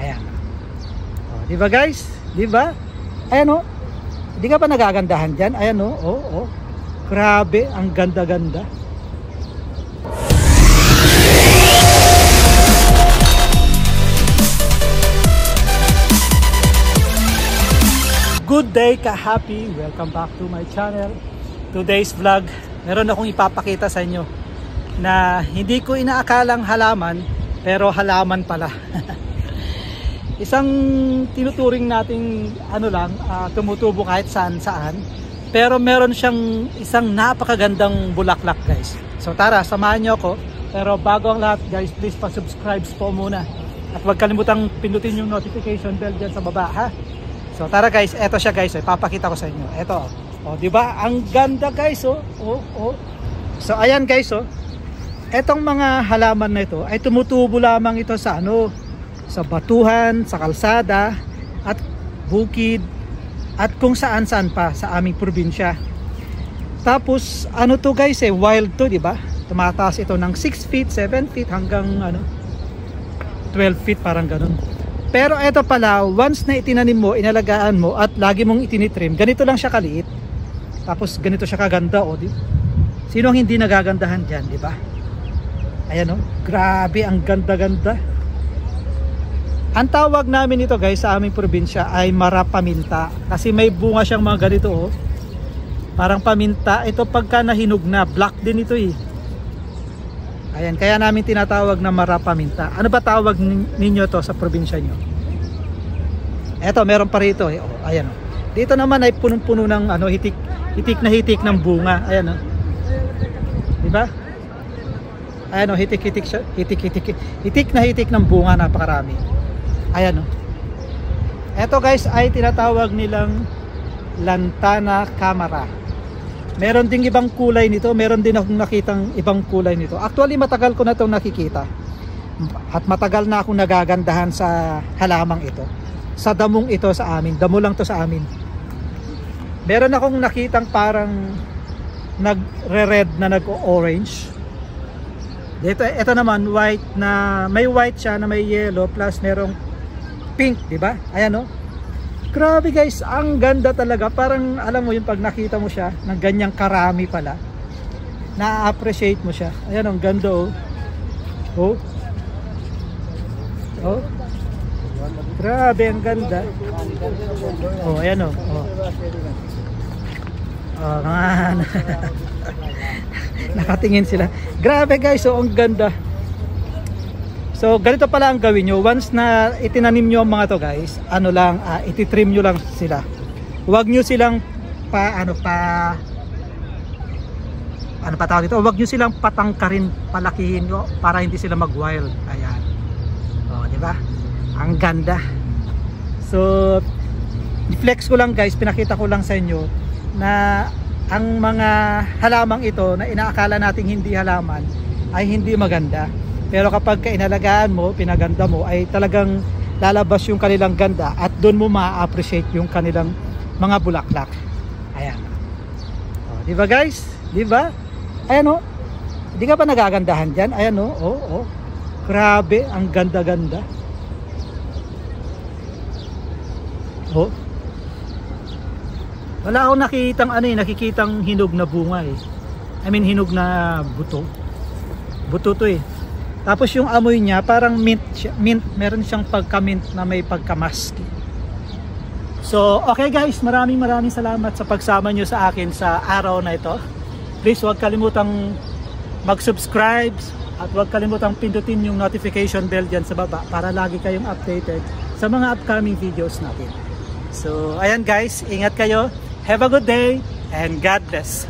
Ayan. Oh, di ba guys? Di ba? Ayan oh. Hindi ka pa nagagandahan dyan? Ayan oh. Oh, oh. Grabe, ang ganda-ganda. Good day ka-happy! Welcome back to my channel. Today's vlog, meron akong ipapakita sa inyo na hindi ko inaakalang halaman, pero halaman pala. Isang tinuturing nating tumutubo kahit saan-saan, pero meron siyang isang napakagandang bulaklak guys. So tara, samahan niyo ako. Pero bago ang lahat guys, please pa-subscribe po muna. At huwag kalimutang pindutin yung notification bell dyan sa baba ha. So tara guys, eto siya guys, ipapakita ko sa inyo. Eto, oh, di ba? Ang ganda guys, oh. Oh, oh. So ayan guys, oh. Etong mga halaman na ito ay tumutubo lamang ito sa sa batuhan, sa kalsada, at bukid, at kung saan-saan pa sa aming probinsya. Tapos to guys, wild to, di ba? Tumataas ito ng 6 feet, 7 feet hanggang 12 feet, parang ganun. Pero ito pala, once na itinanim mo, inalagaan mo at lagi mong itinitrim, ganito lang siya kaliit. Tapos ganito siya kaganda, oh, di? Sino ang hindi nagagandahan diyan, di ba? Ayan oh, grabe ang ganda-ganda. Ang tawag namin ito guys sa aming probinsya ay marapaminta kasi may bunga siyang mga ganito oh. Parang paminta, ito pagka nahinog na, black din ito eh. Ayan, kaya namin tinatawag na marapaminta. Ano ba tawag ninyo to sa probinsya nyo? Eto, meron pa rito eh. Oh, ayan oh. Dito naman ay punong-puno ng hitik na hitik ng bunga. Ayan oh. Di ba? Ayan oh, hitik siya. Hitik na hitik ng bunga, napakarami. Ayan oh. Eto guys ay tinatawag nilang lantana camara. Meron ding ibang kulay nito, meron din akong nakitang ibang kulay nito. Actually matagal ko na itong nakikita at matagal na akong nagagandahan sa halamang ito, sa damong ito sa amin. Damo lang to sa amin. Meron akong nakitang parang nagre-red na nag-orange. Ito naman white, na may white siya na may yellow plus merong pink, di ba? Ayan oh. Grabe guys, ang ganda talaga. Parang alam mo yung pag nakita mo siya ng ganyang karami pala, na-appreciate mo siya. Ayan, ang ganda oh. Oh. Oh. Grabe, ang ganda. Oh, ayan oh. Oh. Oh, man. Nakatingin sila. Grabe guys, oh, ang ganda. So ganito pala ang gawin nyo. Once na itinanim nyo ang mga to guys, ititrim nyo lang sila. Huwag nyo silang huwag nyo silang patangkarin, palakihin nyo para hindi sila mag-wild. Ayan. O, di ba? Ang ganda. So i-flex ko lang guys, pinakita ko lang sa inyo na ang mga halamang ito na inaakala nating hindi halaman ay hindi maganda. Pero kapag inalagaan mo, pinaganda mo, ay talagang lalabas yung kanilang ganda at doon mo ma-appreciate yung kanilang mga bulaklak. Ayan. O, di ba guys? Di ba? Ayan o. Hindi ka pa nagagandahan dyan? Ayan o. Oh, oh. Grabe, ang ganda-ganda. Oh. Wala akong nakikitang hinog na bunga eh. I mean hinog na buto. Buto to eh. Tapos yung amoy niya parang mint, meron siyang pagka-mint na may pagka-musky. So okay guys, maraming salamat sa pagsama nyo sa akin sa araw na ito. Please huwag kalimutang mag-subscribe at huwag kalimutang pindutin yung notification bell dyan sa baba para lagi kayong updated sa mga upcoming videos natin. So ayan guys, ingat kayo, have a good day and God bless.